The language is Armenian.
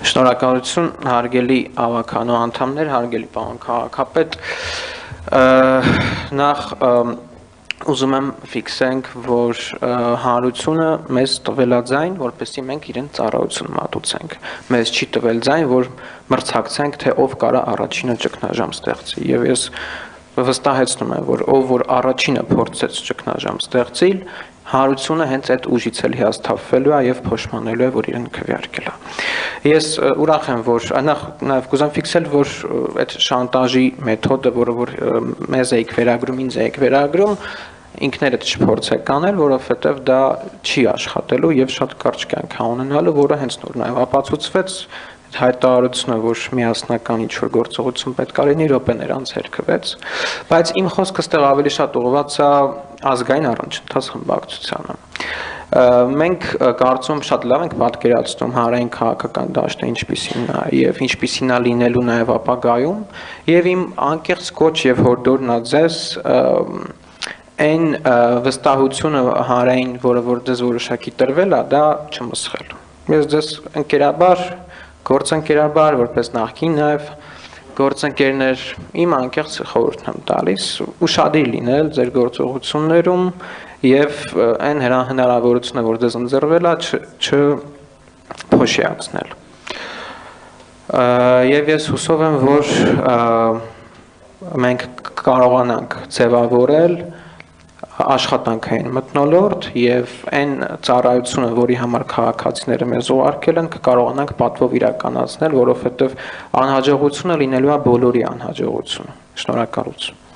Շնորհակալություն, հարգելի ավականո անդամներ, հարգելի պարոն քաղաքապետ, նախ ուզում եմ ֆիքսենք, որ հանրությունը մեզ տվել է ձայն, որպեսզի մենք իրեն ծառայություն մատուցենք, մեզ չի տվել ձայն, որ մրցակցենք, թե ով կարա առաջինը ճգնաժամ ստեղծի, եւ ես վստահեցնում եմ, որ ով որ առաջինը փորձեց ճգնաժամ ստեղծել, հանրությունը հենց այդ ուժից էլ հիասթափվելու է եւ փոշմանելու է, որ իրեն քվեարկել է։ Ես ուրախ եմ, որ նաեւ կուզեմ ֆիքսել, որ այդ շանտաժի մեթոդը, որը որ մեզ էիք վերագրում, ինձ էիք վերագրում, ինքներդ չփորձեք անել, որովհետեւ դա չի աշխատելու եւ շատ կարճ կյանք է ունենալու, որը հենց նոր նաեւ ապացուցվեց հայտարարությունը, որ միասնական ինչ-որ գործողություն պետք է լինի, րոպեներ անց հերքվեց, բայց իմ խոսքը ստեղ ավելի շատ ուղղված է ազգային առողջընթաց խմբակցությանը։ Մենք կարծում շատ լավ ենք պատկերացնում հանրային քաղաքական դաշտը ինչպիսին է եւ ինչպիսին է լինելու նաեւ ապագայում եւ իմ անկեղծ կոչ եւ հորդորն է ձեզ այն վստահությունը հանրային, որը որ դες որոշակի տրվել է, դա չմսխել։ Ես ձեզ ընկերաբար գործընկերաբար, որպես նախկին նաև գործընկերներ, իմ անկեղծ խորհուրդն եմ տալիս, ուշադիր լինել ձեր գործողություններում եւ այն հնարավորությունը, որ ձեզ ընձեռվել է, չփոշիացնել։ Եվ ես հուսով եմ, որ մենք կարողանանք ձևավորել աշխատանքային մթնոլորտ եւ այն ծառայությունը, որի համար քաղաքացիները մեզ ուղարկել են, կկարողանանք պատվով իրականացնել, որովհետեւ անհաջողությունը լինելու է բոլորի անհաջողությունը։ Շնորհակալություն։